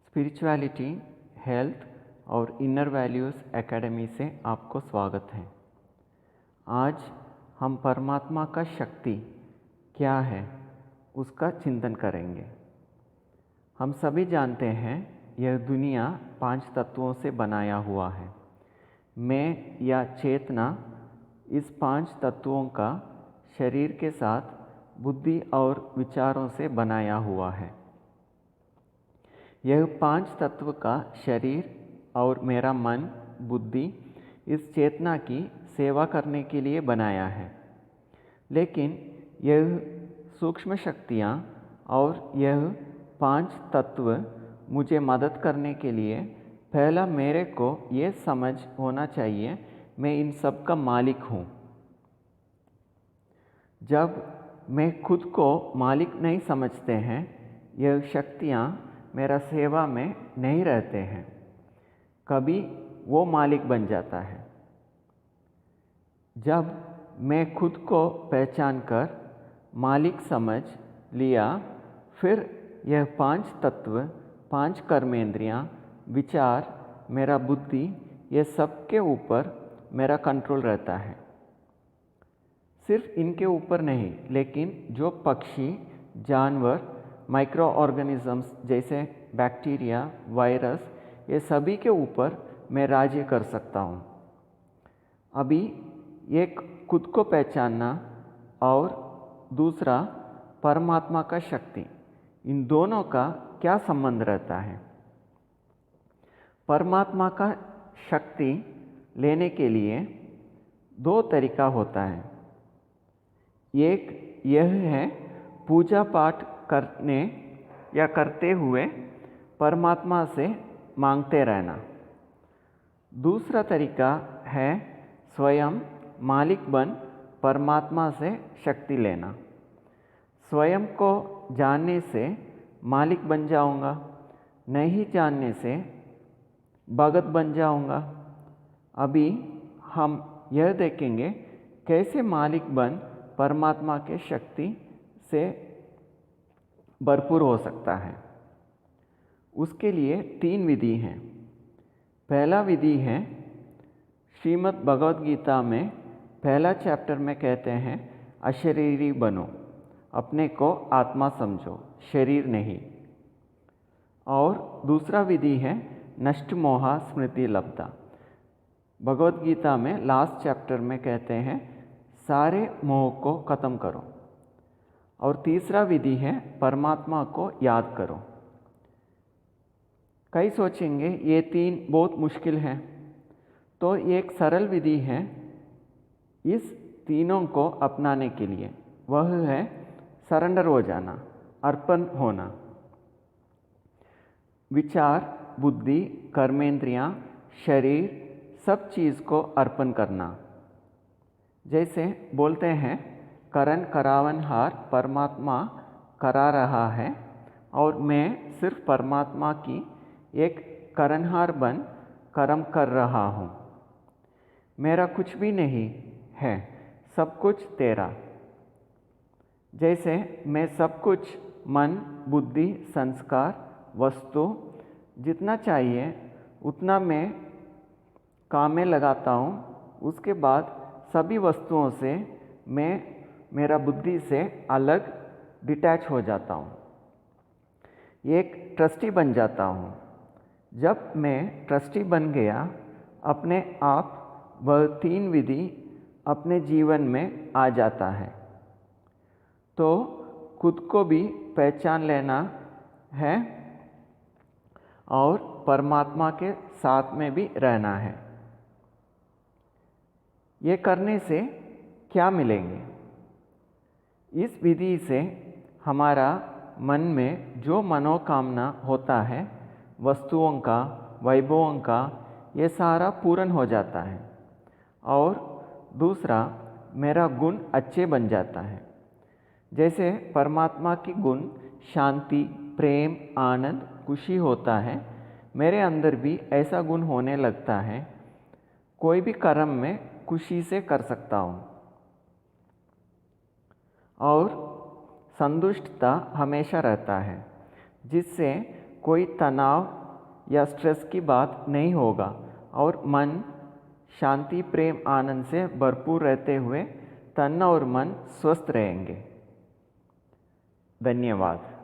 Spirituality, health और inner values academy से आपको स्वागत है। आज हम परमात्मा का शक्ति क्या है उसका चिंतन करेंगे। हम सभी जानते हैं यह दुनिया 5 तत्वों से बनाया हुआ है। मैं या चेतना इस 5 तत्वों का शरीर के साथ बुद्धि और विचारों से बनाया हुआ है। यह 5 तत्व का शरीर और मेरा मन, बुद्धि इस चेतना की सेवा करने के लिए बनाया है। लेकिन यह सूक्ष्म शक्तियाँ और यह 5 तत्व मुझे मदद करने के लिए पहला मेरे को ये समझ होना चाहिए मैं इन सब का मालिक हूँ। जब मैं खुद को मालिक नहीं समझते हैं, यह शक्तियाँ मेरा सेवा में नहीं रहते हैं, कभी वो मालिक बन जाता है। जब मैं खुद को पहचान कर मालिक समझ लिया, फिर यह 5 तत्व, 5 कर्मेंद्रियाँ, विचार, मेरा बुद्धि, ये सब के ऊपर मेरा कंट्रोल रहता है। सिर्फ इनके ऊपर नहीं, लेकिन जो पक्षी, जानवर, माइक्रो ऑर्गेनिजम्स जैसे बैक्टीरिया, वायरस, ये सभी के ऊपर मैं राज्य कर सकता हूँ। अभी एक खुद को पहचानना और दूसरा परमात्मा का शक्ति, इन दोनों का क्या संबंध रहता है? परमात्मा का शक्ति लेने के लिए 2 तरीका होता है। एक यह है पूजा पाठ करने या करते हुए परमात्मा से मांगते रहना। दूसरा तरीका है स्वयं मालिक बन परमात्मा से शक्ति लेना। स्वयं को जानने से मालिक बन जाऊंगा, नहीं जानने से भगत बन जाऊंगा। अभी हम यह देखेंगे कैसे मालिक बन परमात्मा के शक्ति से भरपूर हो सकता है। उसके लिए 3 विधि हैं। पहला विधि है श्रीमद् भगवद गीता में पहला चैप्टर में कहते हैं अशरीरी बनो, अपने को आत्मा समझो, शरीर नहीं। और दूसरा विधि है नष्ट मोहा स्मृति लब्धा। भगवद गीता में लास्ट चैप्टर में कहते हैं सारे मोह को ख़त्म करो। और तीसरा विधि है परमात्मा को याद करो। कई सोचेंगे ये 3 बहुत मुश्किल हैं, तो एक सरल विधि है इस तीनों को अपनाने के लिए। वह है सरेंडर हो जाना, अर्पण होना। विचार, बुद्धि, कर्मेंद्रियाँ, शरीर, सब चीज़ को अर्पण करना। जैसे बोलते हैं करन करावनहार परमात्मा करा रहा है और मैं सिर्फ परमात्मा की एक करनहार बन कर्म कर रहा हूँ। मेरा कुछ भी नहीं है, सब कुछ तेरा। जैसे मैं सब कुछ मन, बुद्धि, संस्कार, वस्तु जितना चाहिए उतना मैं काम में लगाता हूँ। उसके बाद सभी वस्तुओं से मैं मेरा बुद्धि से अलग डिटैच हो जाता हूँ। एक ट्रस्टी बन जाता हूँ। जब मैं ट्रस्टी बन गया, अपने आप वह 3 विधि अपने जीवन में आ जाता है। तो खुद को भी पहचान लेना है और परमात्मा के साथ में भी रहना है। ये करने से क्या मिलेंगे? इस विधि से हमारा मन में जो मनोकामना होता है, वस्तुओं का, वैभवों का, ये सारा पूर्ण हो जाता है। और दूसरा, मेरा गुण अच्छे बन जाता है। जैसे परमात्मा की गुण शांति, प्रेम, आनंद, खुशी होता है, मेरे अंदर भी ऐसा गुण होने लगता है। कोई भी कर्म में खुशी से कर सकता हूँ और संतुष्टता हमेशा रहता है, जिससे कोई तनाव या स्ट्रेस की बात नहीं होगा और मन शांति, प्रेम, आनंद से भरपूर रहते हुए तन और मन स्वस्थ रहेंगे। धन्यवाद।